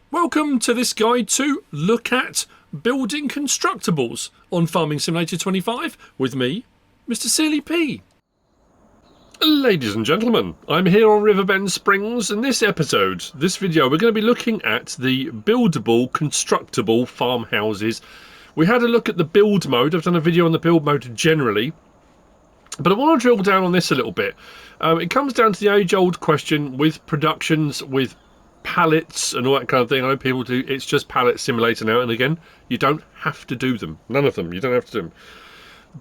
Welcome to this guide to look at building constructables on Farming Simulator 25 with me, MrSealyp. Ladies and gentlemen, I'm here on Riverbend Springs. In this video, we're going to be looking at the buildable, constructable farmhouses. We had a look at the build mode. I've done a video on the build mode generally, but I want to drill down on this a little bit. It comes down to the age-old question with productions, with pallets and all that kind of thing. I know people do, it's just pallet simulator now and again. You don't have to do them. None of them. You don't have to do them.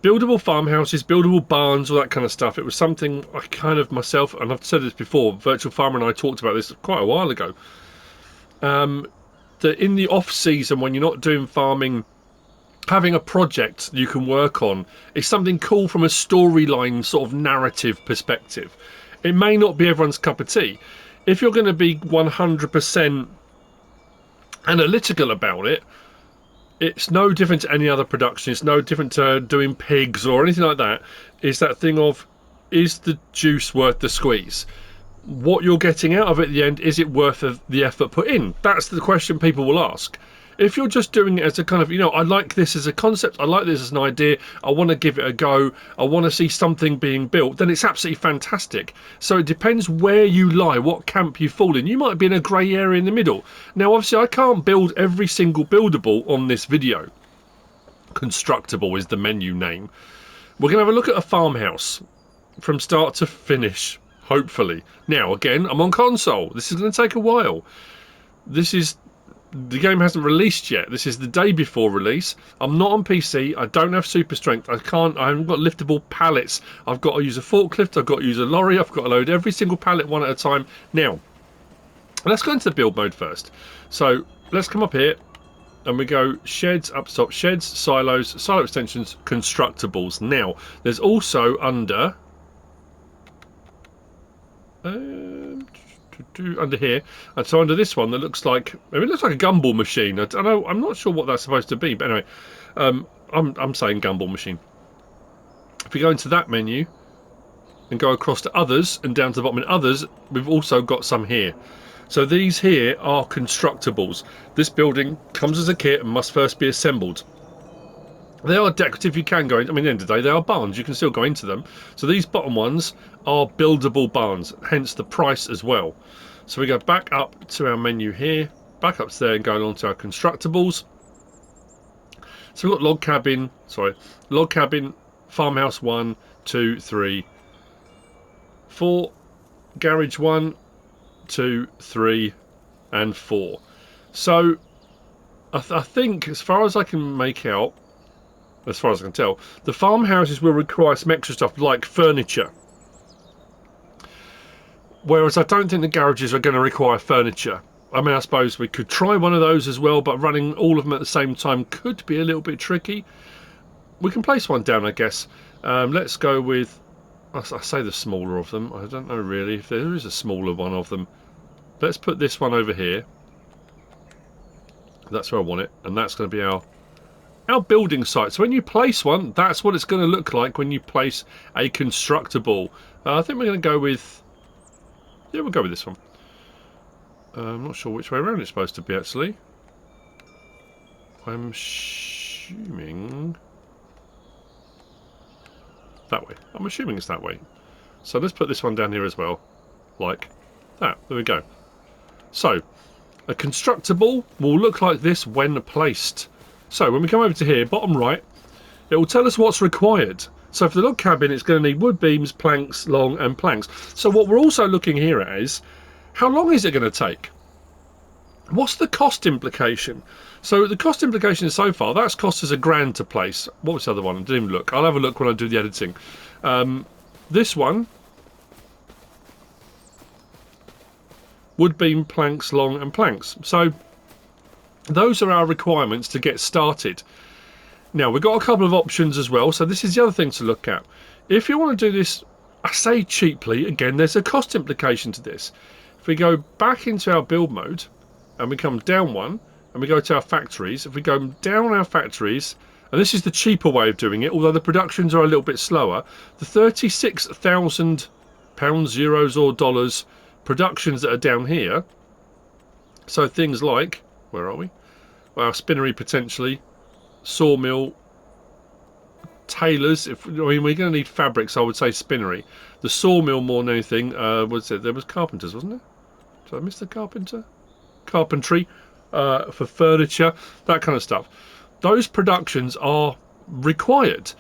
Buildable farmhouses, buildable barns, all that kind of stuff. It was something I kind of myself, and I've said this before, Virtual Farmer and I talked about this quite a while ago. That in the off season when you're not doing farming, having a project you can work on is something cool from a storyline sort of narrative perspective. It may not be everyone's cup of tea. If you're going to be 100% analytical about it, it's no different to any other production. It's no different to doing pigs or anything like that. It's that thing of, is the juice worth the squeeze? What you're getting out of it at the end, is it worth the effort put in? That's the question people will ask. If you're just doing it as a kind of, I like this as a concept, I like this as an idea, I want to give it a go, I want to see something being built, then it's absolutely fantastic. So it depends where you lie, what camp you fall in. You might be in a grey area in the middle. Now, obviously, I can't build every single buildable on this video. Constructable is the menu name. We're going to have a look at a farmhouse from start to finish, hopefully. Now, again, I'm on console. This is going to take a while. The game hasn't released yet. This is the day before release. I'm not on PC. I don't have super strength. I haven't got liftable pallets. I've got to use a forklift. I've got to use a lorry. I've got to load every single pallet one at a time. Now, let's go into the build mode first. So let's come up here and we go sheds, up top, sheds, silos, silo extensions, constructables. Now, there's also under here, and so under this one that looks like, it looks like a gumball machine. I don't know, I'm not sure what that's supposed to be, but anyway, I'm saying gumball machine. If we go into that menu and go across to others and down to the bottom in others, we've also got some here. So these here are constructables. This building comes as a kit and must first be assembled. They are decorative, you can go in, at the end of the day, they are barns, you can still go into them. So these bottom ones are buildable barns, hence the price as well. So we go back up to our menu here, back up to there and going on to our constructables. So we've got log cabin, farmhouse 1, 2, 3, 4, garage 1, 2, 3 and 4. So I think, as far as I can make out, as far as I can tell, the farmhouses will require some extra stuff like furniture. Whereas I don't think the garages are going to require furniture. I suppose we could try one of those as well, but running all of them at the same time could be a little bit tricky. We can place one down, I guess. Let's go with, I say the smaller of them. I don't know really if there is a smaller one of them. Let's put this one over here. That's where I want it, and that's going to be our building site. So when you place one, that's what it's going to look like when you place a constructable. I think we're going to go with, yeah, we'll go with this one. I'm not sure which way around it's supposed to be actually. I'm assuming that way. I'm assuming it's that way. So let's put this one down here as well, like that. There we go. So a constructable will look like this when placed. So when we come over to here, bottom right, it will tell us what's required. So for the log cabin, it's going to need wood beams, planks, long and planks. So what we're also looking here at is, how long is it going to take? What's the cost implication? So the cost implication so far, that's cost us £1,000 to place. What was the other one? I didn't even look. I'll have a look when I do the editing. This one, wood beam, planks, long and planks. So those are our requirements to get started. Now, we've got a couple of options as well, so this is the other thing to look at. If you want to do this, I say cheaply, again, there's a cost implication to this. If we go back into our build mode, and we come down one, and we go to our factories, if we go down our factories, and this is the cheaper way of doing it, although the productions are a little bit slower, the £36,000, euros or dollars productions that are down here So things like, where are we? Well, spinnery potentially, sawmill, tailors. If I mean, we're going to need fabrics, I would say spinnery. The sawmill more than anything. Was it? There was carpenters, wasn't there? Did I miss the carpenter? Carpentry for furniture, that kind of stuff. Those productions are required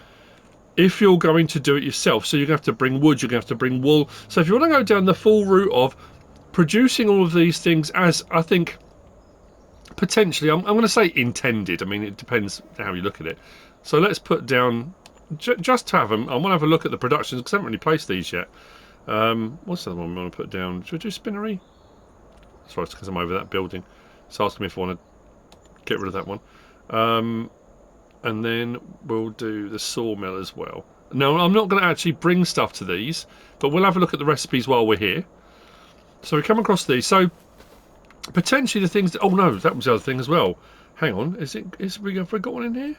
if you're going to do it yourself. So you're going to have to bring wood, you're going to have to bring wool. So if you want to go down the full route of producing all of these things as, I think, potentially, I'm going to say intended. I mean, it depends how you look at it. So let's put down, just to have them, I want to have a look at the productions because I haven't really placed these yet. What's the other one we want to put down? Should we do spinnery? Sorry, it's because I'm over that building. It's asking me if I want to get rid of that one. And then we'll do the sawmill as well. Now, I'm not going to actually bring stuff to these, but we'll have a look at the recipes while we're here. So we come across these. So potentially the things that, oh no, that was the other thing as well. Hang on, have we got one in here?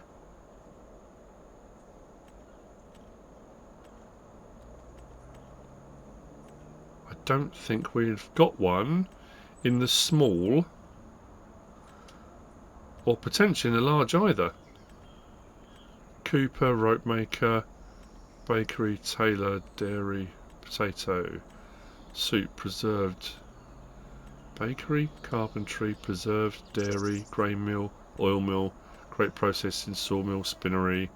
I don't think we've got one in the small or potentially in the large either. Cooper, rope maker, bakery, tailor, dairy, potato, soup, preserved, bakery, carpentry, preserved, dairy, grain mill, oil mill, grape processing, sawmill, spinnery,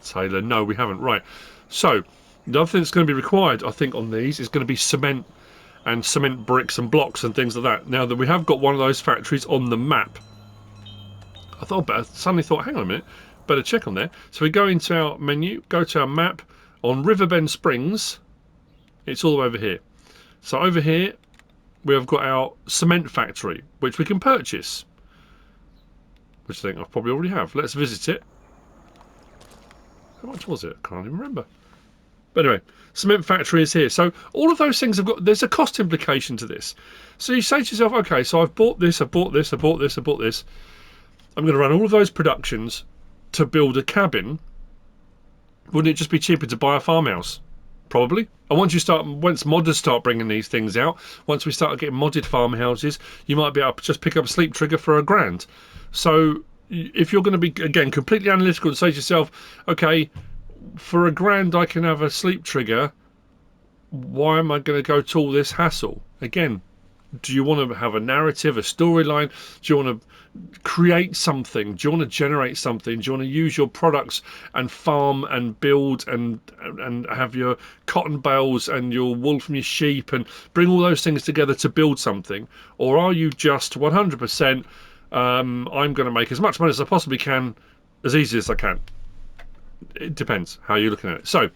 tailor. No, we haven't. Right. So the other thing that's going to be required, I think, on these is going to be cement and cement bricks and blocks and things like that. Now that we have got one of those factories on the map, suddenly thought, hang on a minute, better check on there. So we go into our menu, go to our map on Riverbend Springs. It's all over here. So over here we have got our cement factory, which we can purchase, which I think I probably already have. Let's visit it. How much was it? I can't even remember. But anyway, cement factory is here. So all of those things have got, there's a cost implication to this. So you say to yourself, okay, so I've bought this, I've bought this, I've bought this, I've bought this. I'm going to run all of those productions to build a cabin. Wouldn't it just be cheaper to buy a farmhouse? Probably. And once modders start bringing these things out, once we start getting modded farmhouses, you might be able to just pick up a sleep trigger for £1,000. So if you're going to be, again, completely analytical and say to yourself, okay, for £1,000 I can have a sleep trigger, why am I going to go to all this hassle? Again, do you want to have a narrative, a storyline? Do you want to create something? Do you want to generate something? Do you want to use your products and farm and build and have your cotton bales and your wool from your sheep and bring all those things together to build something? Or are you just 100% I'm going to make as much money as I possibly can as easy as I can? It depends how you're looking at it. So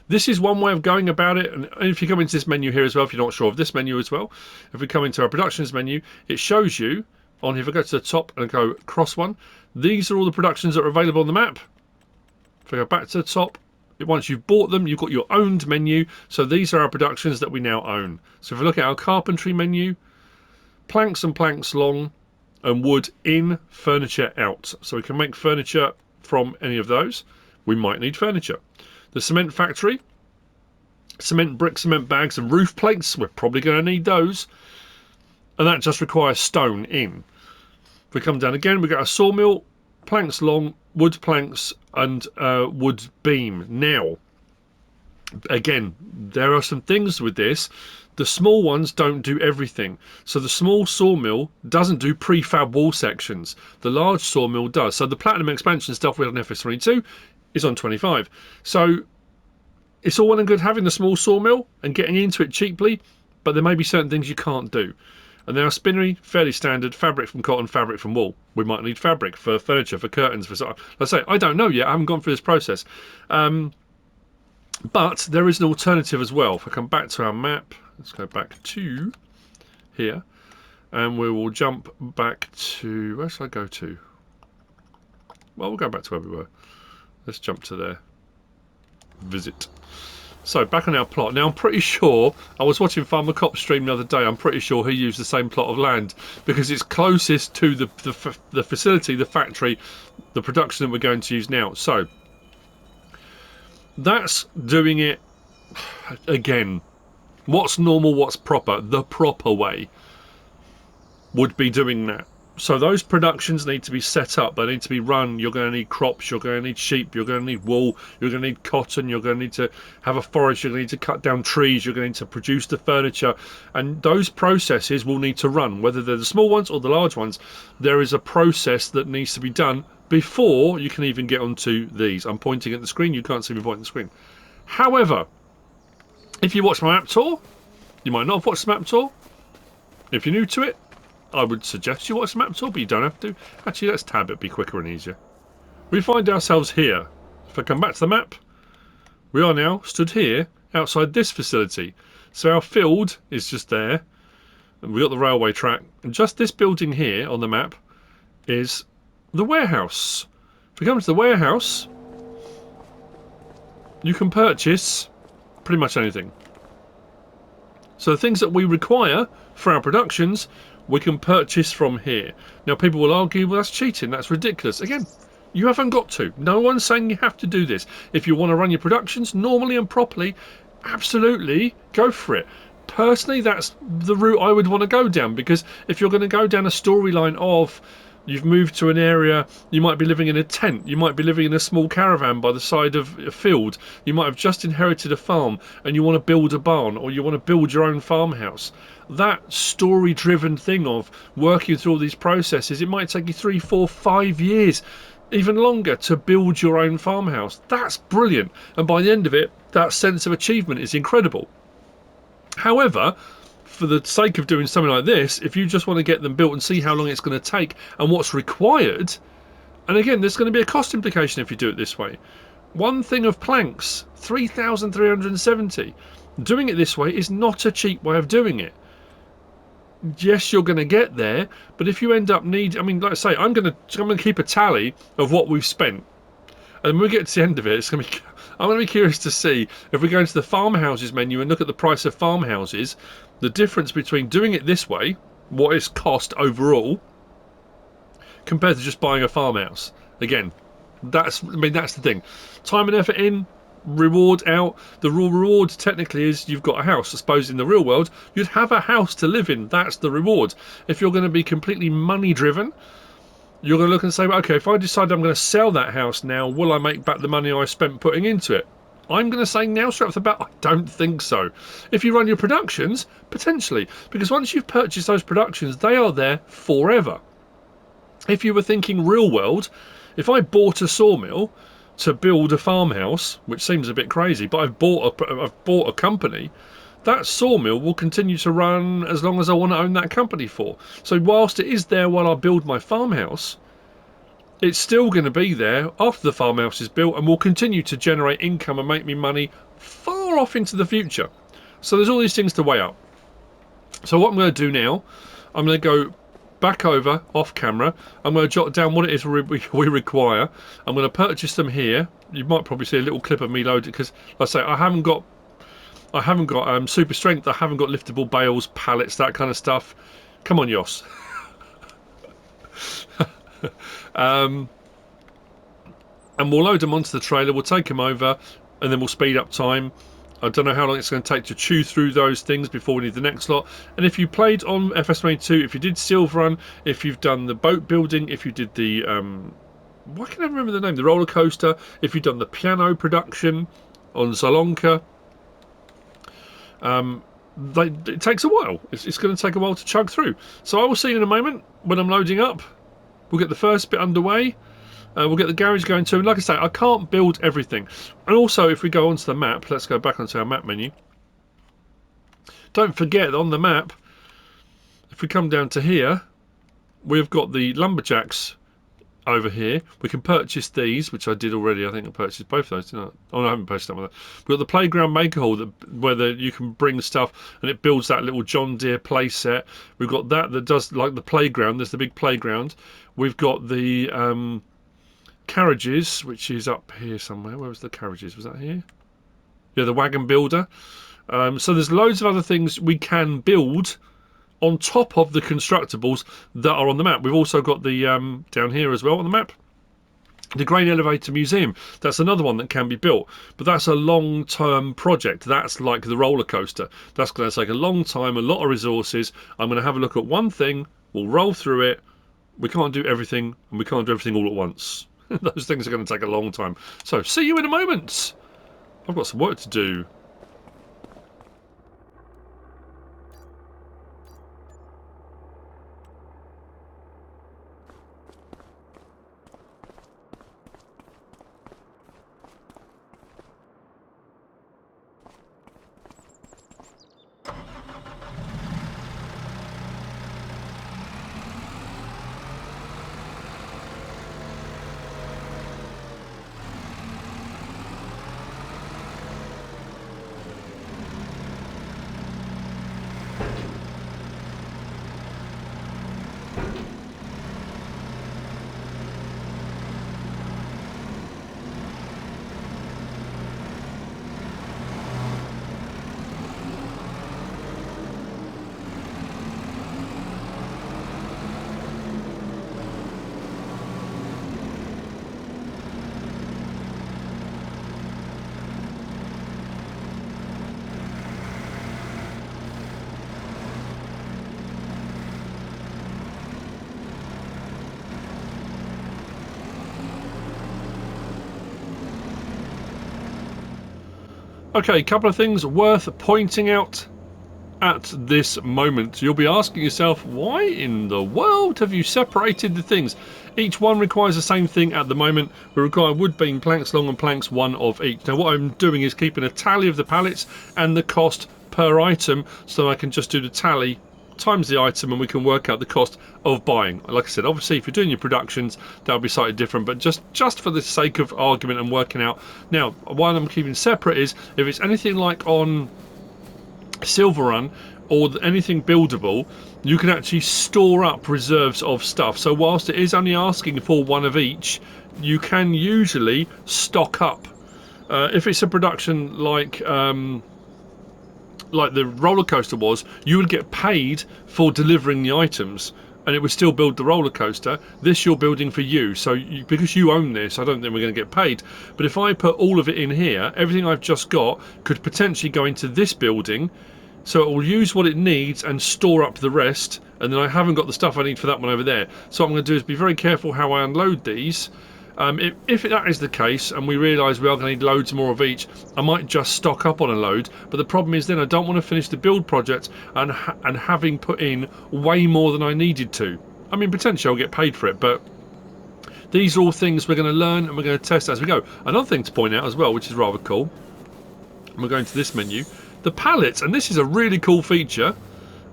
this is one way of going about it. And if you come into this menu here as well, if you're not sure of this menu as well, if we come into our productions menu, it shows you on, if I go to the top and go across one, these are all the productions that are available on the map. If I go back to the top, once you've bought them, you've got your owned menu. So these are our productions that we now own. So if we look at our carpentry menu, planks and planks long and wood in, furniture out. So we can make furniture from any of those. We might need furniture. The cement factory, cement bricks, cement bags and roof plates, we're probably going to need those. And that just requires stone in. If we come down again, we got a sawmill, planks long, wood planks and wood beam. Now, again, there are some things with this. The small ones don't do everything. So the small sawmill doesn't do prefab wall sections. The large sawmill does. So the platinum expansion stuff we had on FS22 is on 25. So it's all well and good having the small sawmill and getting into it cheaply, but there may be certain things you can't do. And then our spinnery, fairly standard, fabric from cotton, fabric from wool. We might need fabric for furniture, for curtains, for something. Let's say, I don't know yet, I haven't gone through this process. But there is an alternative as well. If I come back to our map, let's go back to here, and we will jump back to, where should I go to? Well, we'll go back to where we were. Let's jump to there. Visit. So back on our plot. Now I'm pretty sure, I was watching Farmer Cop's stream the other day, I'm pretty sure he used the same plot of land because it's closest to the facility, the factory, the production that we're going to use now. So that's doing it again. What's normal, what's proper? The proper way. would be doing that. So those productions need to be set up, they need to be run. You're going to need crops, you're going to need sheep, you're going to need wool, you're going to need cotton, you're going to need to have a forest, you're going to need to cut down trees, you're going to need to produce the furniture, and those processes will need to run, whether they're the small ones or the large ones. There is a process that needs to be done before you can even get onto these. I'm pointing at the screen, you can't see me pointing at the screen. However, if you watch my map tour, you might not have watched the map tour. If you're new to it, I would suggest you watch the map tour, but you don't have to. Actually, let's tab it, be quicker and easier. We find ourselves here. If I come back to the map, we are now stood here outside this facility. So our field is just there, and we've got the railway track, and just this building here on the map is the warehouse. If we come to the warehouse, you can purchase pretty much anything. So the things that we require for our productions, we can purchase from here. Now people will argue, well, that's cheating, that's ridiculous. Again, you haven't got to. No one's saying you have to do this. If you want to run your productions normally and properly, absolutely go for it. Personally, that's the route I would want to go down, because if you're going to go down a storyline of you've moved to an area, you might be living in a tent, you might be living in a small caravan by the side of a field, you might have just inherited a farm and you want to build a barn, or you want to build your own farmhouse. That story driven thing of working through all these processes, it might take you 3, 4, 5 years, even longer, to build your own farmhouse. That's brilliant, and by the end of it, that sense of achievement is incredible. However, for the sake of doing something like this, if you just want to get them built and see how long it's going to take and what's required, and again, there's going to be a cost implication if you do it this way. One thing of planks, 3,370. Doing it this way is not a cheap way of doing it. Yes, you're going to get there, but if you end up like I say, I'm going to keep a tally of what we've spent, and when we get to the end of it, I'm going to be curious to see if we go into the farmhouses menu and look at the price of farmhouses, the difference between doing it this way, what it's cost overall, compared to just buying a farmhouse. Again, that's the thing. Time and effort in, reward out. The reward technically is you've got a house. I suppose in the real world, you'd have a house to live in. That's the reward. If you're going to be completely money driven, you're going to look and say, okay, if I decide I'm going to sell that house now, will I make back the money I spent putting into it? I'm going to say now, straight off the bat, I don't think so. If you run your productions, potentially, because once you've purchased those productions, they are there forever. If you were thinking real world, if I bought a sawmill to build a farmhouse, which seems a bit crazy, but I've bought a company, that sawmill will continue to run as long as I want to own that company for. So whilst it is there while I build my farmhouse, it's still going to be there after the farmhouse is built and will continue to generate income and make me money far off into the future. So there's all these things to weigh up. So what I'm going to do now, I'm going to go back over off camera. I'm going to jot down what it is we require. I'm going to purchase them here. You might probably see a little clip of me loaded, because like I say, I haven't got super strength, I haven't got liftable bales, pallets, that kind of stuff. Come on, Yoss. And we'll load them onto the trailer, we'll take them over, and then we'll speed up time. I don't know how long it's going to take to chew through those things before we need the next lot. And if you played on FS22, if you did Silver Run, if you've done the boat building, if you did the why can I remember the name, the roller coaster, if you've done the piano production on Zalonka, it takes a while. It's going to take a while to chug through. So I will see you in a moment when I'm loading up. We'll get the first bit underway. We'll get the garage going too. And like I say, I can't build everything. And also, if we go onto the map, let's go back onto our map menu. Don't forget that on the map, if we come down to here, we've got the lumberjacks over here. We can purchase these, which I did already. I think I purchased both of those, didn't I? Oh, no, I haven't purchased that one. We've got the playground maker hall where you can bring stuff and it builds that little John Deere play set. We've got that does like the playground. There's the big playground. We've got the carriages, which is up here somewhere. Where was the carriages? Was that here? Yeah, the wagon builder. So there's loads of other things we can build on top of the constructables that are on the map. We've also got the down here as well on the map, the grain elevator museum. That's another one that can be built, but that's a long-term project. That's like the roller coaster. That's going to take a long time, a lot of resources. I'm going to have a look at one thing We'll roll through it. We can't do everything, and we can't do everything all at once. Those things are going to take a long time. So, see you in a moment. I've got some work to do. Okay, a couple of things worth pointing out at this moment. You'll be asking yourself, why in the world have you separated the things? Each one requires the same thing at the moment. We require wood beam, planks long and planks one of each. Now what I'm doing is keeping a tally of the pallets and the cost per item, so I can just do the tally times the item and we can work out the cost of buying. Like I said, obviously if you're doing your productions that'll be slightly different, but just for the sake of argument and working out. Now what I'm keeping separate is if it's anything like on Silver Run or anything buildable, you can actually store up reserves of stuff. So whilst it is only asking for one of each, you can usually stock up. If it's a production like the roller coaster was, you would get paid for delivering the items and it would still build the roller coaster. This you're building for you, so because you own this, I don't think we're going to get paid. But if I put all of it in here, everything I've just got could potentially go into this building, so it will use what it needs and store up the rest, and then I haven't got the stuff I need for that one over there. So what I'm going to do is be very careful how I unload these. If that is the case and we realise we are going to need loads more of each, I might just stock up on a load. But the problem is then I don't want to finish the build project and having put in way more than I needed to. I mean, potentially I'll get paid for it, but these are all things we're going to learn and we're going to test as we go. Another thing to point out as well, which is rather cool, and we're going to this menu, the pallets, and this is a really cool feature.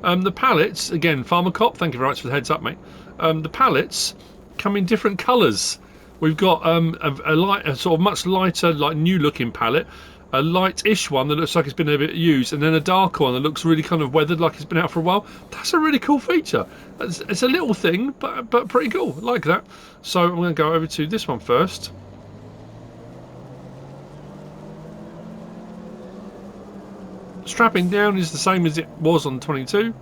The pallets, again, Farmer Cop, thank you very much for the heads up, mate. The pallets come in different colours. We've got a sort of much lighter, like new-looking palette, a light-ish one that looks like it's been a bit used, and then a darker one that looks really kind of weathered, like it's been out for a while. That's a really cool feature. It's a little thing, but pretty cool. I like that. So I'm going to go over to this one first. Strapping down is the same as it was on 22.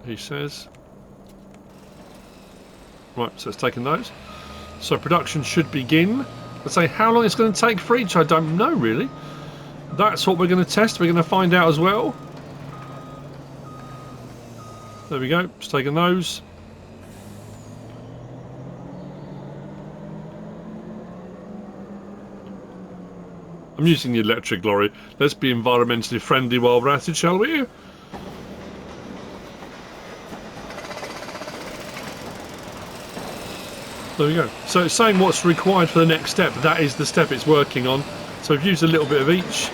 He says. Right, so it's taken those. So production should begin. Let's say how long it's going to take for each, I don't know really. That's what we're going to test. We're going to find out as well. There we go. Just taking those. I'm using the electric lorry. Let's be environmentally friendly while we're at it, shall we? There we go. So it's saying what's required for the next step. That is the step it's working on. So we've used a little bit of each.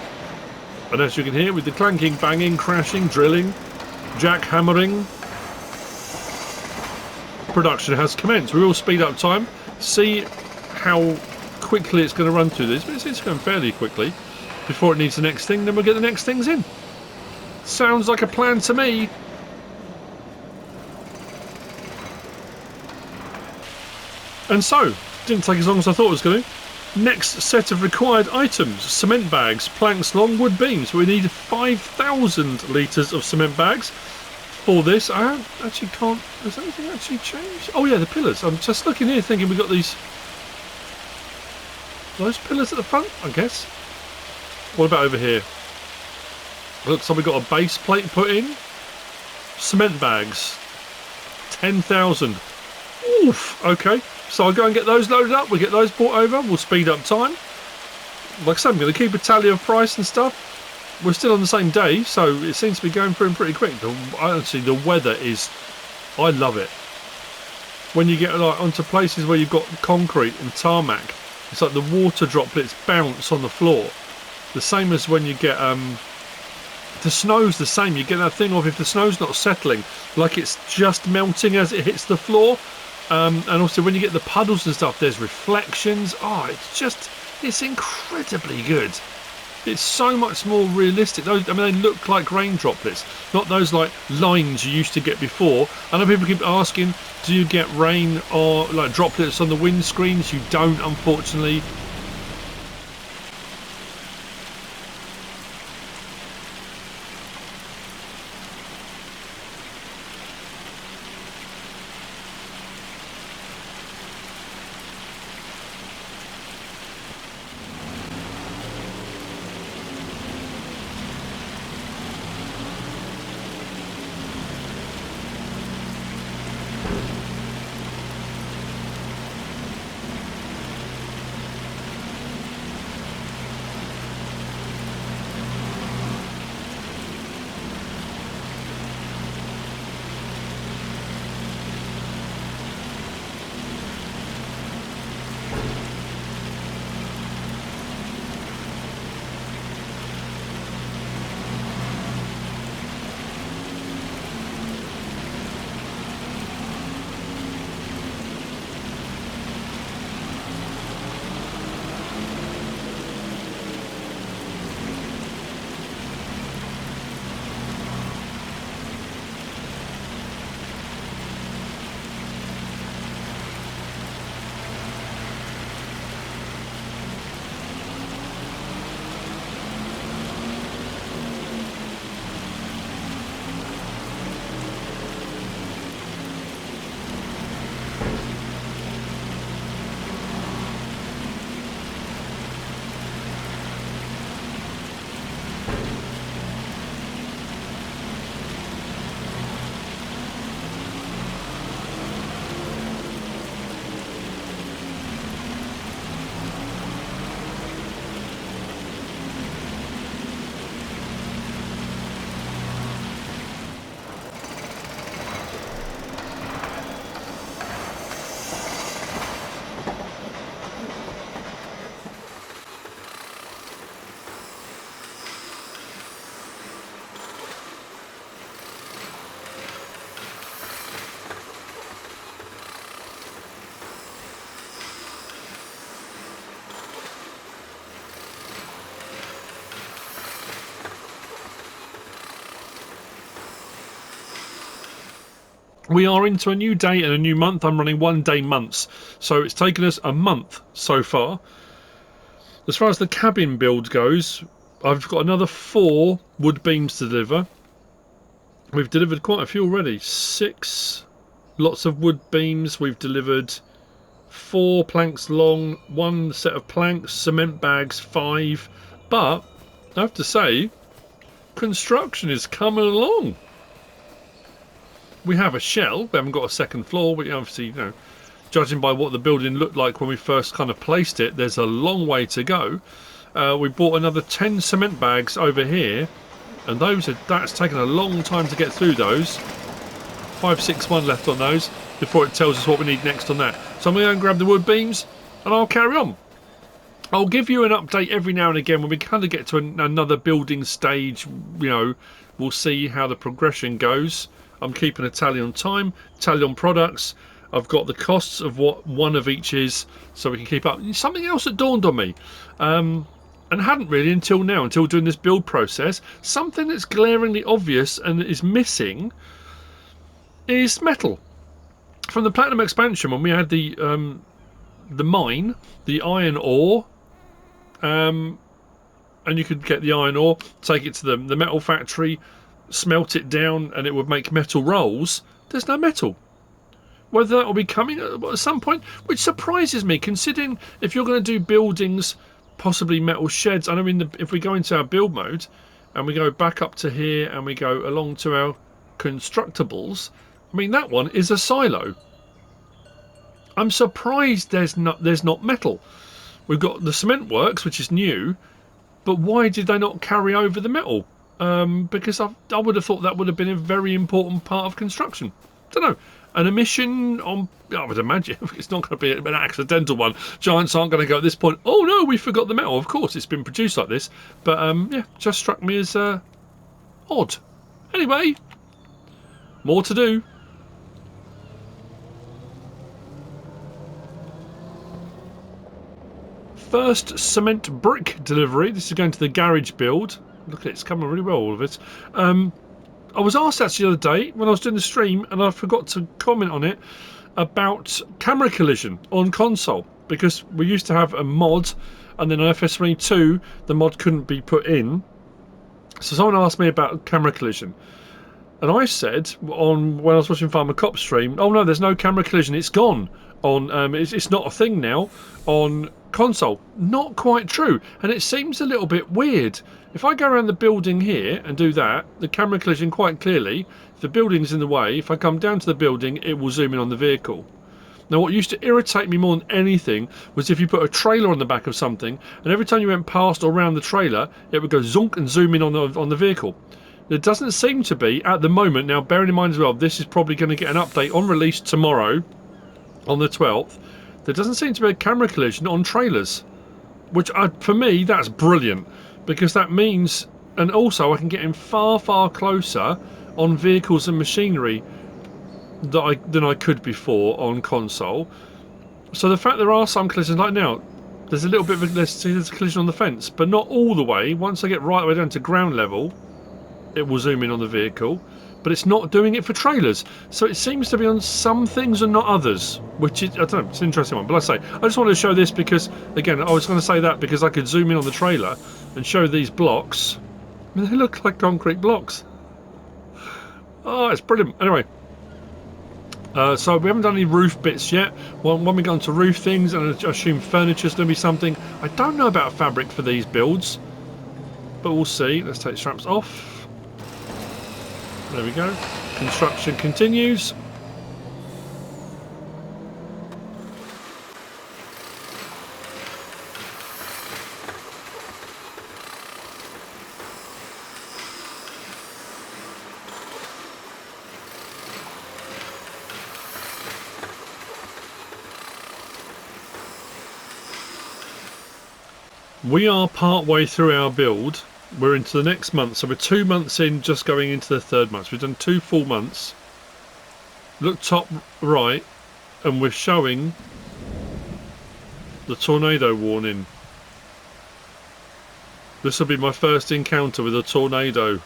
And as you can hear, with the clanking, banging, crashing, drilling, jackhammering, production has commenced. We will speed up time, see how quickly it's going to run through this. But it's going fairly quickly before it needs the next thing. Then we'll get the next things in. Sounds like a plan to me. And so, didn't take as long as I thought it was going to. Next set of required items: cement bags, planks long, wood beams. We need 5,000 litres of cement bags for this. I actually can't. Has anything actually changed? Oh yeah, the pillars. I'm just looking here thinking we've got these. Those pillars at the front, I guess. What about over here? Looks like we've got a base plate put in. Cement bags. 10,000. Oof, okay. So I'll go and get those loaded up. We'll get those brought over. We'll speed up time. Like I said, I'm going to keep a tally of price and stuff. We're still on the same day, so it seems to be going through pretty quick. Honestly, the weather is... I love it. When you get like onto places where you've got concrete and tarmac, it's like the water droplets bounce on the floor. The same as when you get... the snow's the same. You get that thing of if the snow's not settling, like it's just melting as it hits the floor. And also when you get the puddles and stuff, there's reflections. Oh, it's incredibly good. It's so much more realistic. Those, I mean, they look like rain droplets, not those like lines you used to get before. I know people keep asking, do you get rain or like droplets on the windscreens? You don't, unfortunately. We are into a new day and a new month. I'm running 1 day months, so it's taken us a month so far. As far as the cabin build goes, I've got another 4 wood beams to deliver. We've delivered quite a few already. 6 lots of wood beams. We've delivered 4 planks long, 1 set of planks, cement bags 5. But I have to say, construction is coming along. We have a shell. We haven't got a second floor. We obviously, you know, judging by what the building looked like when we first kind of placed it, there's a long way to go. We bought another 10 cement bags over here, and that's taken a long time to get through those. 561 left on those before it tells us what we need next on that. So I'm going to go and grab the wood beams, and I'll carry on. I'll give you an update every now and again when we kind of get to another building stage. You know, we'll see how the progression goes. I'm keeping a tally on time, tally on products. I've got the costs of what one of each is, so we can keep up. Something else that dawned on me, and hadn't really until now, until doing this build process, something that's glaringly obvious and is missing is metal. From the Platinum expansion, when we had the mine, the iron ore, and you could get the iron ore, take it to the metal factory, smelt it down, and it would make metal rolls. There's no metal. Whether that will be coming at some point, which surprises me, considering if you're going to do buildings, possibly metal sheds. I know if we go into our build mode and we go back up to here and we go along to our constructables, I mean, that one is a silo. I'm surprised there's not metal. We've got the cement works, which is new, but why did they not carry over the metal? Because I would have thought that would have been a very important part of construction. Don't know. An emission on, I would imagine, it's not going to be an accidental one. Giants aren't going to go at this point, oh no, we forgot the metal. Of course, it's been produced like this. But yeah, just struck me as odd. Anyway, more to do. First cement brick delivery. This is going to the garage build. Look, it's coming really well, all of it. I was asked actually the other day when I was doing the stream, and I forgot to comment on it, about camera collision on console, because we used to have a mod, and then on FS22 the mod couldn't be put in. So someone asked me about camera collision, and I said when I was watching Farmer Cop stream, oh no, there's no camera collision, it's gone on. It's not a thing now on console. Not quite true, and it seems a little bit weird. If I go around the building here and do that, the camera collision quite clearly, if the building's in the way, if I come down to the building, it will zoom in on the vehicle. Now what used to irritate me more than anything was if you put a trailer on the back of something, and every time you went past or around the trailer, it would go zonk and zoom in on the vehicle. There doesn't seem to be at the moment. Now bearing in mind as well, this is probably going to get an update on release tomorrow on the 12th. There doesn't seem to be a camera collision on trailers, which for me that's brilliant, because that means, and also I can get in far closer on vehicles and machinery than I could before on console. So the fact there are some collisions, like now there's a little bit of there's a collision on the fence, but not all the way. Once I get right the way down to ground level, it will zoom in on the vehicle, but it's not doing it for trailers. So it seems to be on some things and not others, which is, I don't know, it's an interesting one. But like I say, I just wanted to show this because, again, I was going to say that because I could zoom in on the trailer and show these blocks. I mean, they look like concrete blocks. Oh, it's brilliant. Anyway, so we haven't done any roof bits yet. When we go on to roof things, and I assume furniture's going to be something. I don't know about fabric for these builds, but we'll see. Let's take straps off. There we go. Construction continues. We are part way through our build. We're into the next month, so we're 2 months in, just going into the third month. We've done 2 full months. Look top right, and we're showing the tornado warning. This will be my first encounter with a tornado.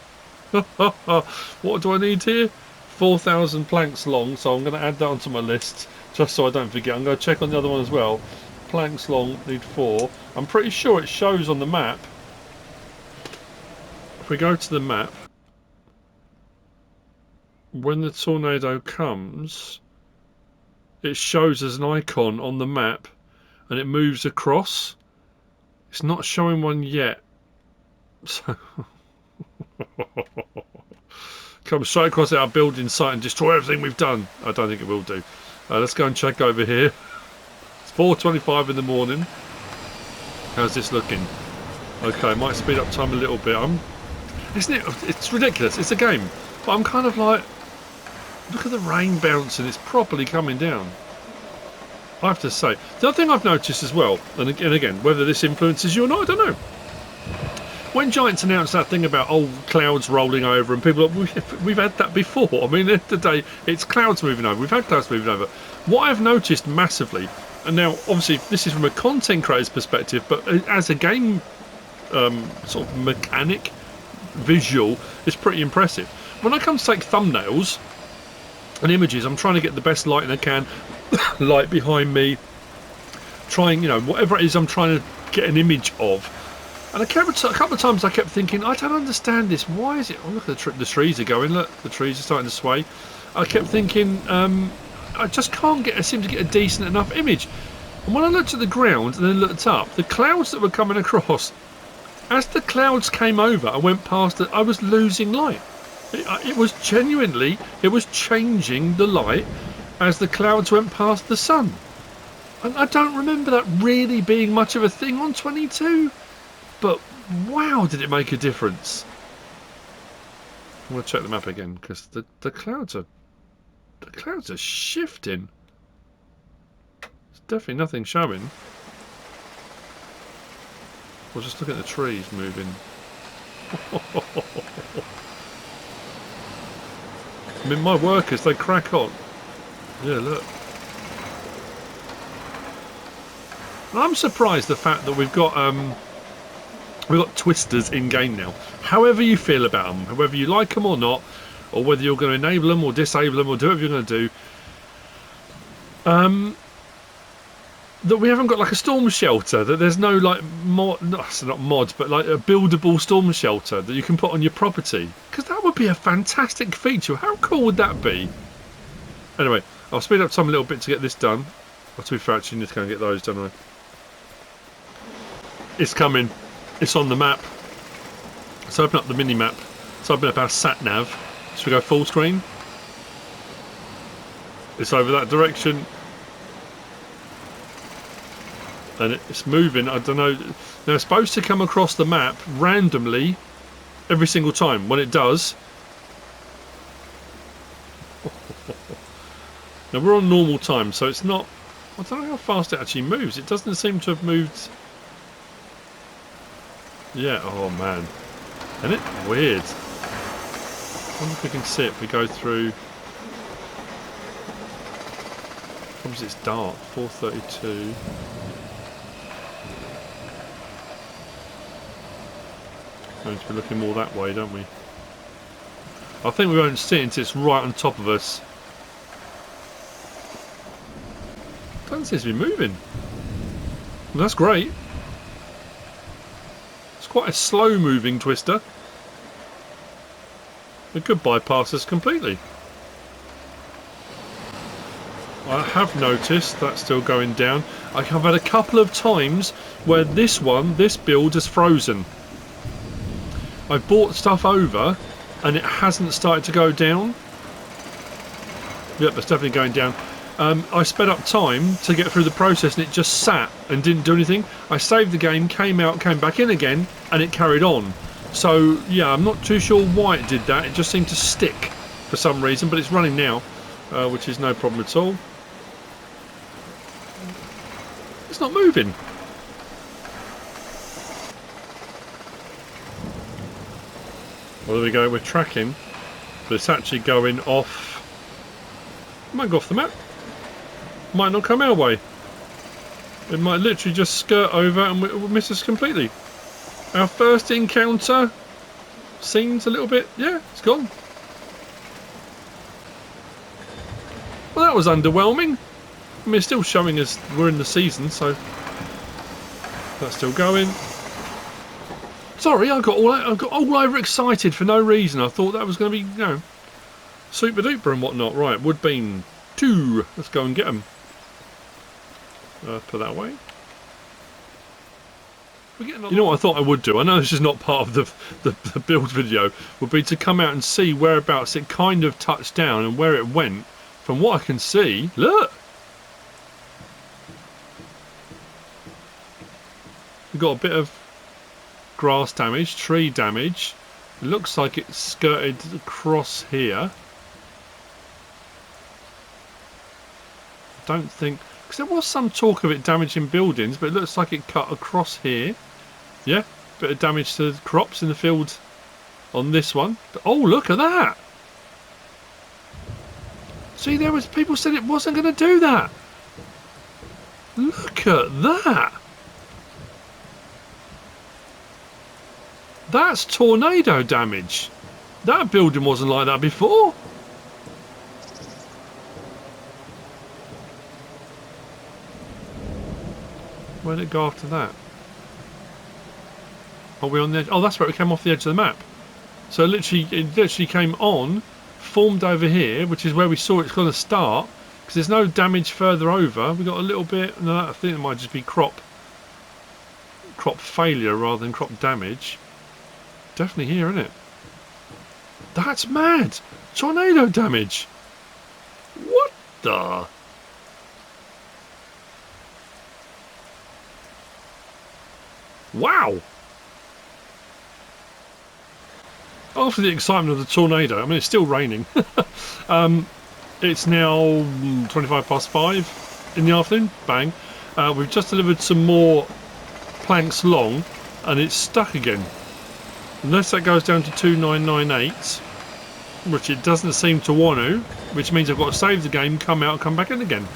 What do I need here? 4,000 planks long, so I'm going to add that onto my list, just so I don't forget. I'm going to check on the other one as well. Planks long, need 4. I'm pretty sure it shows on the map. If we go to the map, when the tornado comes, it shows as an icon on the map and it moves across. It's not showing one yet. So come straight across our building site and destroy everything we've done. I don't think it will do. Let's go and check over here. It's 4:25 in the morning. How's this looking? Okay, might speed up time a little bit. Isn't it? It's ridiculous. It's a game, but I'm kind of like, look at the rain bouncing. It's properly coming down. I have to say, the other thing I've noticed as well, and again, whether this influences you or not, I don't know. When Giants announced that thing about clouds rolling over, and people are like, we've had that before. I mean, at the day, it's clouds moving over. We've had clouds moving over. What I've noticed massively, and now obviously this is from a content creator's perspective, but as a game sort of mechanic, visual, is pretty impressive. When I come to take thumbnails and images, I'm trying to get the best lighting I can, light behind me, trying, whatever it is I'm trying to get an image of. And a couple of times I kept thinking, I don't understand this. Why is it? Oh, look at the trees are going. Look, the trees are starting to sway. I kept thinking, I just can't seem to get a decent enough image. And when I looked at the ground and then looked up, the clouds that were coming across, as the clouds came over, I went past it, I was losing light. It was genuinely, it was changing the light as the clouds went past the sun. And I don't remember that really being much of a thing on 22, but wow, did it make a difference. I'm going to check the map again because the clouds are shifting. There's definitely nothing showing. We'll just look at the trees moving. I mean, my workers, they crack on. Yeah, look. And I'm surprised the fact that we've got twisters in game now. However you feel about them, whether you like them or not, or whether you're going to enable them or disable them or do whatever you're going to do. That we haven't got like a storm shelter, that there's no like mod, not mods, but like a buildable storm shelter that you can put on your property, because that would be a fantastic feature. How cool would that be? Anyway, I'll speed up time a little bit to get this done. Or to be fair, actually, need to go and get those, don't I? It's coming. It's on the map. Let's open up the mini map. Let's open up our sat nav. Should we go full screen? It's over that direction. And it's moving. I don't know. Now, it's supposed to come across the map randomly every single time. When it does, now we're on normal time, so it's not. I don't know how fast it actually moves. It doesn't seem to have moved. Yeah. Oh man, isn't it weird? I wonder if we can see it if we go through. Probably it's dark. 4:32. Going to be looking more that way, don't we? I think we won't see it until it's right on top of us. Doesn't seem to be moving. Well, that's great. It's quite a slow moving twister. It could bypass us completely. I have noticed that's still going down. I've had a couple of times where this build has frozen. I bought stuff over and it hasn't started to go down. Yep, it's definitely going down. I sped up time to get through the process and it just sat and didn't do anything. I saved the game, came out, came back in again, and it carried on. So yeah, I'm not too sure why it did that. It just seemed to stick for some reason, but it's running now, which is no problem at all. It's not moving. Well, there we go, we're tracking, but it's actually going off. It might go off the map. Might not come our way. It might literally just skirt over and we'll miss us completely. Our first encounter seems a little bit, yeah, it's gone. Well, that was underwhelming. I mean, it's still showing us we're in the season, so that's still going. Sorry, I got all overexcited for no reason. I thought that was going to be, you know, super duper and whatnot. Right, Woodbean 2. Let's go and get them. Put that away. You know what I thought I would do? I know this is not part of the build video. Would be to come out and see whereabouts it kind of touched down and where it went. From what I can see, look. We've got a bit of grass damage, tree damage. It looks like it's skirted across here. I don't think, because there was some talk of it damaging buildings, but it looks like it cut across here. Yeah, bit of damage to crops in the field on this one. But, oh, look at that! See, there was people said it wasn't going to do that. Look at that! That's tornado damage. That building wasn't like that before. Where did it go after that? Are we on the edge? Oh, that's where it came off the edge of the map. So it literally came on, formed over here, which is where we saw it's going to start. Because there's no damage further over. We got a little bit. No, I think it might just be crop failure rather than crop damage. Definitely here, isn't it? That's mad. Tornado damage. What the? Wow. After the excitement of the tornado, I mean, it's still raining. It's now 5:25 in the afternoon. Bang. We've just delivered some more planks long, and it's stuck again. Unless that goes down to 2998, which it doesn't seem to want to, which means I've got to save the game, come out, and come back in again.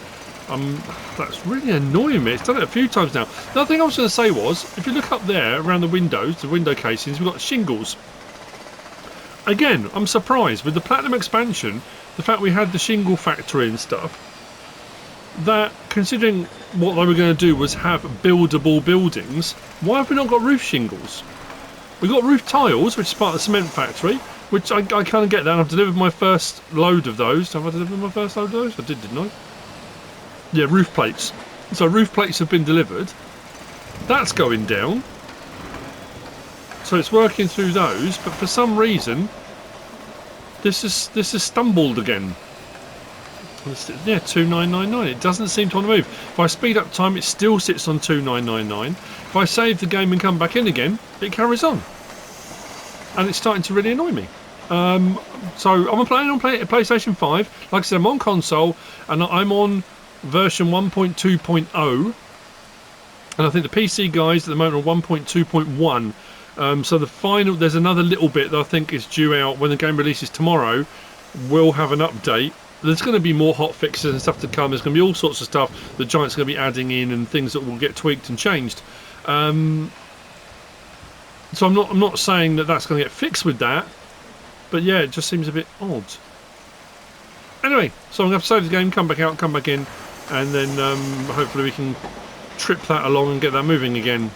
That's really annoying me. It's done it a few times now. The other thing I was going to say was, if you look up there around the windows, the window casings, we've got shingles. Again, I'm surprised with the Platinum expansion, the fact we had the shingle factory and stuff, that considering what they were going to do was have buildable buildings, why have we not got roof shingles? We've got roof tiles, which is part of the cement factory, which I kind of get that. I've delivered my first load of those. Have I delivered my first load of those? I did, didn't I? Yeah, roof plates. So roof plates have been delivered. That's going down. So it's working through those, but for some reason, this is stumbled again. Yeah, 2999. It doesn't seem to want to move. If I speed up time, it still sits on 2999. If I save the game and come back in again, it carries on. And it's starting to really annoy me. So I'm playing on PlayStation 5. Like I said, I'm on console, and I'm on version 1.2.0. And I think the PC guys at the moment are 1.2.1. So the final, there's another little bit that I think is due out when the game releases tomorrow. We'll have an update. There's going to be more hot fixes and stuff to come. There's going to be all sorts of stuff that Giant's going to be adding in and things that will get tweaked and changed. So I'm not saying that that's going to get fixed with that, but yeah, it just seems a bit odd. Anyway, so I'm going to have to save the game, come back out, come back in, and then hopefully we can trip that along and get that moving again.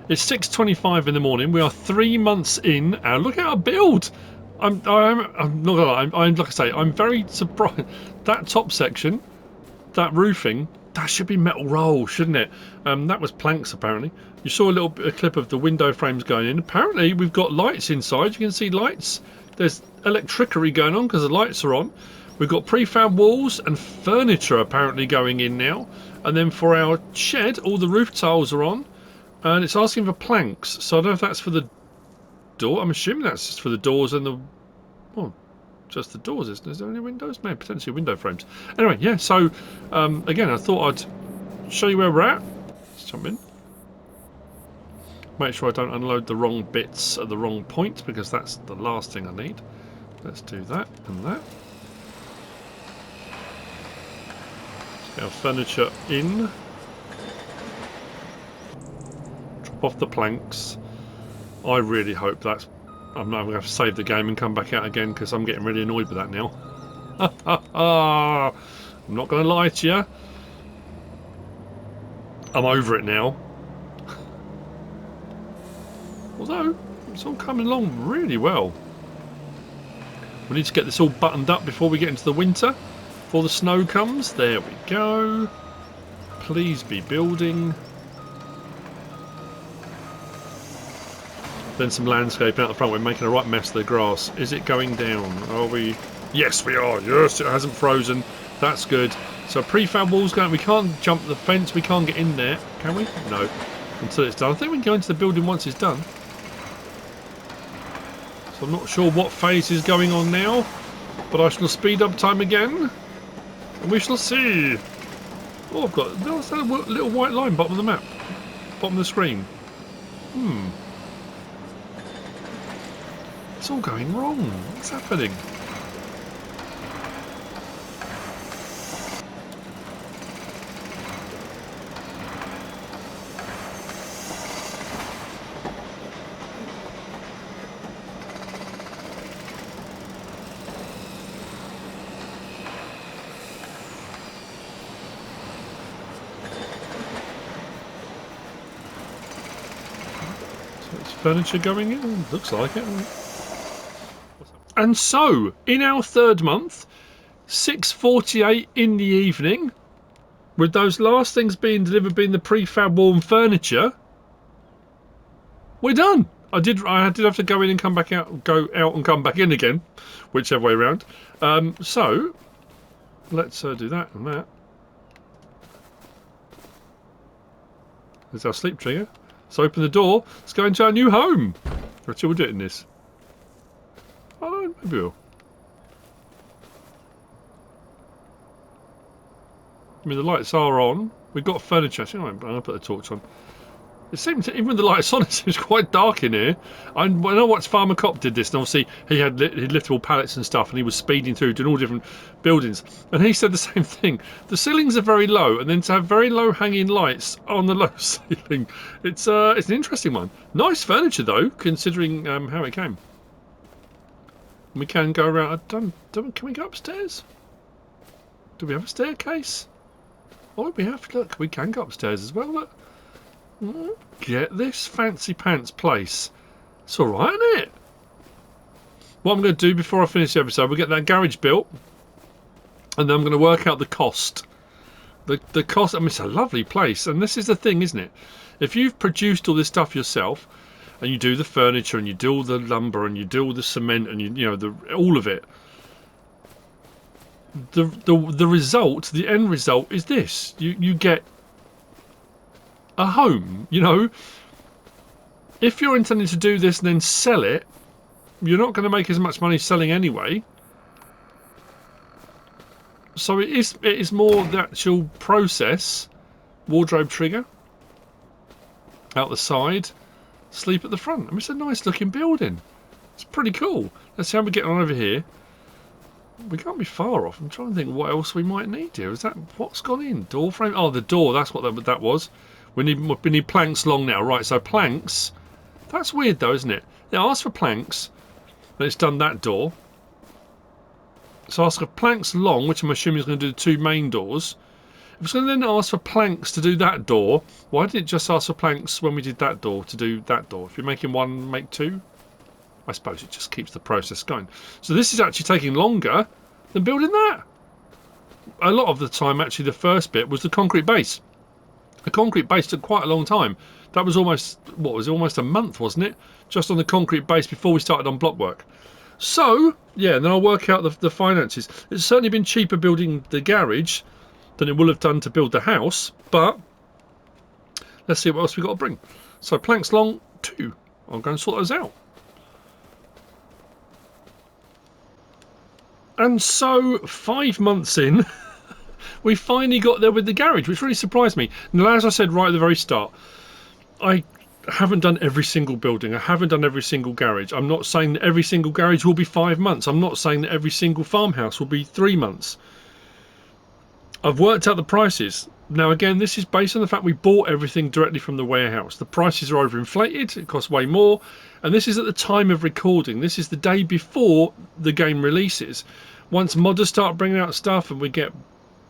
It's 6:25 in the morning. We are 3 months in, and look at our build. I'm not gonna lie. I'm like I say, I'm very surprised. That top section, that roofing, that should be metal roll, shouldn't it? That was planks apparently. You saw a clip of the window frames going in. Apparently we've got lights inside. You can see lights. There's electricity going on because the lights are on. We've got prefab walls and furniture apparently going in now. And then for our shed, all the roof tiles are on. And it's asking for planks, so I don't know if that's for the door. I'm assuming that's just for the doors and the... well, just the doors, isn't there? Is there any windows? Maybe potentially window frames. Anyway, yeah, so, again, I thought I'd show you where we're at. Let's jump in. Make sure I don't unload the wrong bits at the wrong point, because that's the last thing I need. Let's do that and that. Let's get our furniture in. Off the planks. I really hope that's... I'm not going to have to save the game and come back out again because I'm getting really annoyed with that now. I'm not going to lie to you. I'm over it now. Although, it's all coming along really well. We need to get this all buttoned up before we get into the winter. Before the snow comes. There we go. Please be building. Then some landscaping out the front. We're making a right mess of the grass. Is it going down? Are we? Yes, we are. Yes, it hasn't frozen. That's good. So prefab walls going. We can't jump the fence. We can't get in there. Can we? No. Until it's done. I think we can go into the building once it's done. So I'm not sure what phase is going on now. But I shall speed up time again. And we shall see. Oh, I've got... There's that little white line bottom of the map. Bottom of the screen. It's all going wrong. What's happening? furniture going in? Looks like it. And so, in our third month, 6:48 in the evening, with those last things being delivered being the prefab warm furniture, we're done. I did have to go in and come back out, go out and come back in again, whichever way around. So let's do that and that. There's our sleep trigger. Let's open the door. Let's go into our new home. Actually, we'll do it in this. Oh, maybe we'll. I mean, the lights are on. We've got furniture. Actually, I'm going to put the torch on. It seems, even with the lights on, it seems quite dark in here. I know what Farmer Cop did this, and obviously he had liftable pallets and stuff, and he was speeding through, doing all different buildings. And he said the same thing. The ceilings are very low, and then to have very low hanging lights on the low ceiling, it's an interesting one. Nice furniture though, considering how it came. We can go around. Can we go upstairs? Do we have a staircase? Oh, we have. Look, we can go upstairs as well. Look. Get this fancy pants place. It's alright, isn't it? What I'm going to do before I finish the episode, we'll get that garage built, and then I'm going to work out the cost. The cost, I mean, it's a lovely place, and this is the thing, isn't it? If you've produced all this stuff yourself, and you do the furniture, and you do all the lumber, and you do all the cement, and you know all of it, the result, the end result is this. You get a home. You know, if you're intending to do this and then sell it, you're not going to make as much money selling anyway. So it is more the actual process. Wardrobe trigger out the side, sleep at the front. I mean, it's a nice looking building. It's pretty cool. Let's see how we get on over here. We can't be far off. I'm trying to think what else we might need here. Is that what's gone in? Door frame? Oh, the door. That's what that was. We need planks long now. Right, so planks. That's weird though, isn't it? It asks for planks, and it's done that door. So ask for planks long, which I'm assuming is going to do the two main doors. If it's going to then ask for planks to do that door, why did it just ask for planks when we did that door to do that door? If you're making one, make two. I suppose it just keeps the process going. So this is actually taking longer than building that. A lot of the time, actually, the first bit was the concrete base. The concrete base took quite a long time. That was almost, what was it, almost a month, wasn't it? Just on the concrete base before we started on block work. So, yeah, and then I'll work out the finances. It's certainly been cheaper building the garage than it will have done to build the house, but let's see what else we've got to bring. So planks long, 2. I'll go and sort those out. And so, 5 months in, we finally got there with the garage, which really surprised me. Now, as I said right at the very start, I haven't done every single building. I haven't done every single garage. I'm not saying that every single garage will be 5 months. I'm not saying that every single farmhouse will be 3 months. I've worked out the prices. Now, again, this is based on the fact we bought everything directly from the warehouse. The prices are overinflated. It costs way more. And this is at the time of recording. This is the day before the game releases. Once modders start bringing out stuff and we get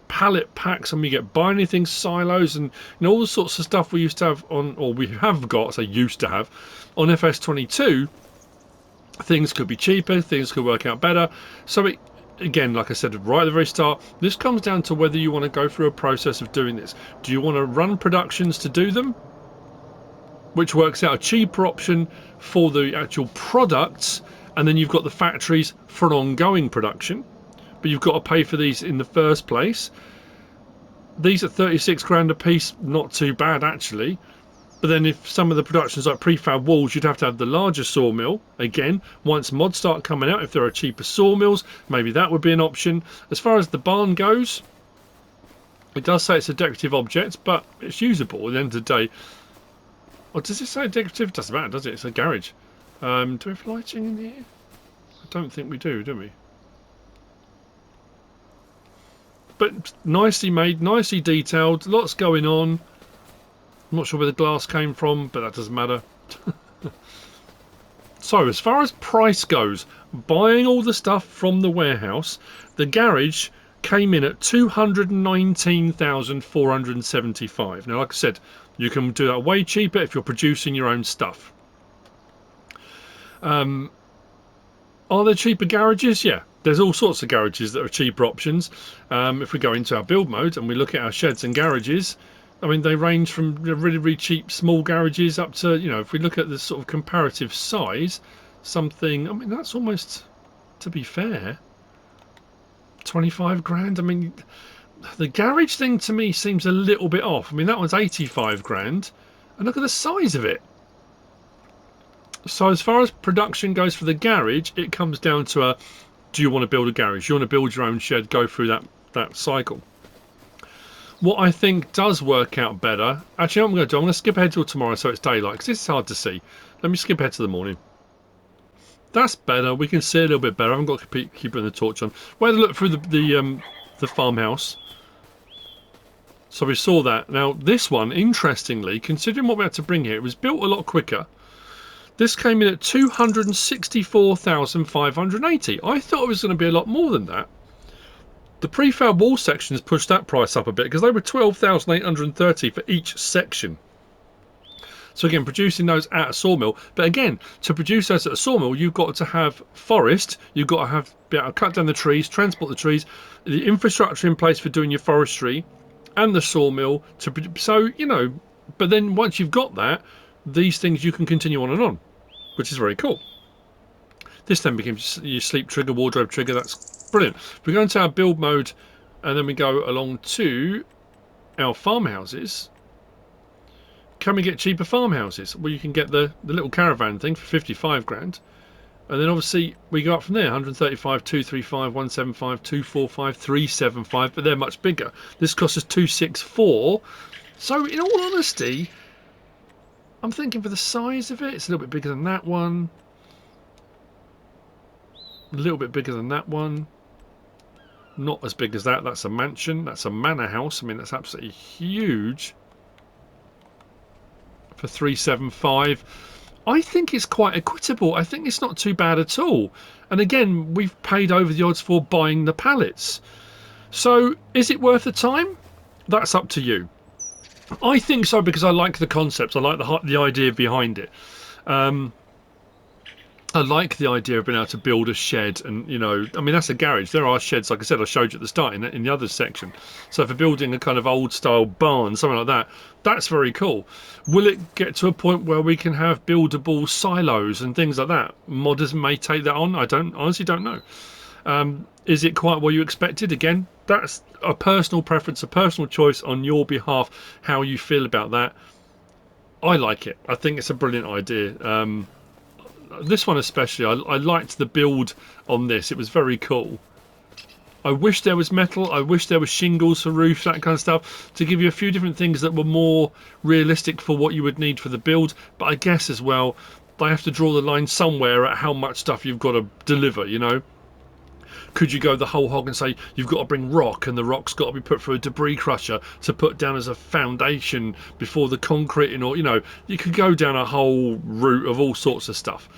pallet packs and we get binary things, silos, and all the sorts of stuff we used to have on, or we have got, say used to have, on FS22, things could be cheaper, things could work out better. So it, again, like I said right at the very start, this comes down to whether you want to go through a process of doing this. Do you want to run productions to do them, which works out a cheaper option for the actual products, and then you've got the factories for an ongoing production, but you've got to pay for these in the first place. These are 36 grand a piece, not too bad actually. But then if some of the productions like prefab walls, you'd have to have the larger sawmill. Again, once mods start coming out, if there are cheaper sawmills, maybe that would be an option. As far as the barn goes, it does say it's a decorative object, but it's usable at the end of the day. Or does it say decorative? It doesn't matter, does it? It's a garage. Do we have lighting in here? I don't think we do we? But nicely made, nicely detailed, lots going on. I'm not sure where the glass came from, but that doesn't matter. So, as far as price goes, buying all the stuff from the warehouse, the garage came in at 219,475. Now, like I said, you can do that way cheaper if you're producing your own stuff. Are there cheaper garages? Yeah, there's all sorts of garages that are cheaper options. If we go into our build mode and we look at our sheds and garages, I mean, they range from really, really cheap small garages up to, you know, if we look at the sort of comparative size, something, I mean, that's almost, to be fair, 25 grand. I mean, the garage thing to me seems a little bit off. I mean, that one's 85 grand, and look at the size of it. So as far as production goes for the garage, it comes down to a, do you want to build a garage? You want to build your own shed, go through that cycle. What I think does work out better, actually what I'm going to do, I'm going to skip ahead till tomorrow so it's daylight, because it's hard to see. Let me skip ahead to the morning. That's better, we can see a little bit better. I haven't got to keep putting the torch on. We had a look through the farmhouse. So we saw that. Now this one, interestingly, considering what we had to bring here, it was built a lot quicker. This came in at 264,580. I thought it was going to be a lot more than that. The prefab wall sections pushed that price up a bit because they were 12,830 for each section. So again, producing those at a sawmill. But again, to produce those at a sawmill, you've got to have forest. You've got to be able to cut down the trees, transport the trees, the infrastructure in place for doing your forestry, and the sawmill. So, you know, but then once you've got that, these things you can continue on and on, which is very cool. This then becomes your sleep trigger, wardrobe trigger. That's brilliant. We go into our build mode and then we go along to our farmhouses. Can we get cheaper farmhouses? Well, you can get the little caravan thing for 55 grand. And then obviously we go up from there, 135, 235, 175, 245, 375, but they're much bigger. This costs us 264. So in all honesty, I'm thinking for the size of it, it's a little bit bigger than that one. A little bit bigger than that one. Not as big as that. That's a mansion. That's a manor house. I mean, that's absolutely huge. For 375. I think it's quite equitable. I think it's not too bad at all. And again, we've paid over the odds for buying the pallets. So, is it worth the time? That's up to you. I think so because I like the concept. I like the idea behind it. I like the idea of being able to build a shed, and you know, I mean, that's a garage. There are sheds, like I said, I showed you at the start in the other section. So for building a kind of old style barn, something like that, that's very cool. Will it get to a point where we can have buildable silos and things like that? Modders may take that on. I honestly don't know. Is it quite what you expected? Again, that's a personal preference, a personal choice on your behalf, how you feel about that. I like it. I think it's a brilliant idea. This one especially, I liked the build on this. It was very cool. I wish there was metal. I wish there was shingles for roofs, that kind of stuff, to give you a few different things that were more realistic for what you would need for the build. But I guess as well, they have to draw the line somewhere at how much stuff you've got to deliver, you know. Could you go the whole hog and say you've got to bring rock, and the rock's got to be put through a debris crusher to put down as a foundation before the concrete, or you know, you could go down a whole route of all sorts of stuff.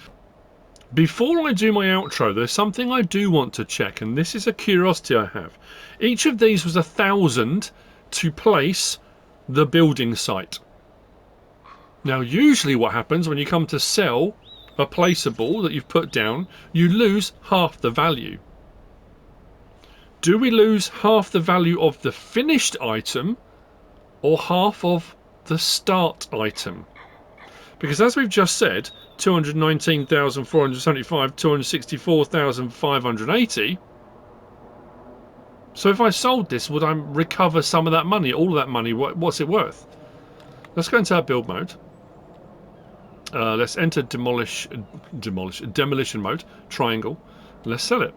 Before I do my outro, there's something I do want to check, and this is a curiosity I have. Each of these was 1,000 to place the building site. Now usually what happens when you come to sell a placeable that you've put down, you lose half the value. Do we lose half the value of the finished item or half of the start item? Because as we've just said, 219,475, 264,580. So if I sold this, would I recover some of that money, all of that money? What's it worth? Let's go into our build mode. Let's enter demolition mode, triangle. Let's sell it.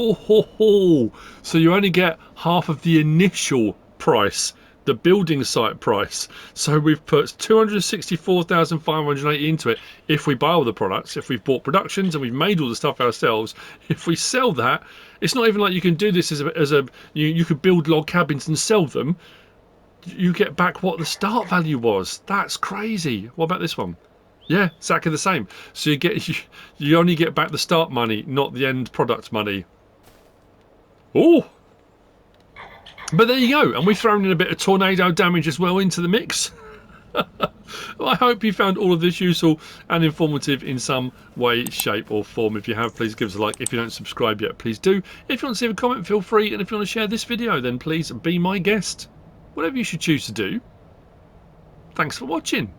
Oh, ho, ho. So you only get half of the initial price, the building site price. So we've put 264,580 into it. If we buy all the products, if we've bought productions and we've made all the stuff ourselves, if we sell that, it's not even like you can do this you could build log cabins and sell them. You get back what the start value was. That's crazy. What about this one? Yeah, exactly the same. So you only get back the start money, not the end product money. Oh, but there you go, and we've thrown in a bit of tornado damage as well into the mix. Well, I hope you found all of this useful and informative in some way, shape or form. If you have, please give us a like. If you don't subscribe yet, please do. If you want to leave a comment, feel free. And if you want to share this video, then please be my guest. Whatever you should choose to do. Thanks for watching.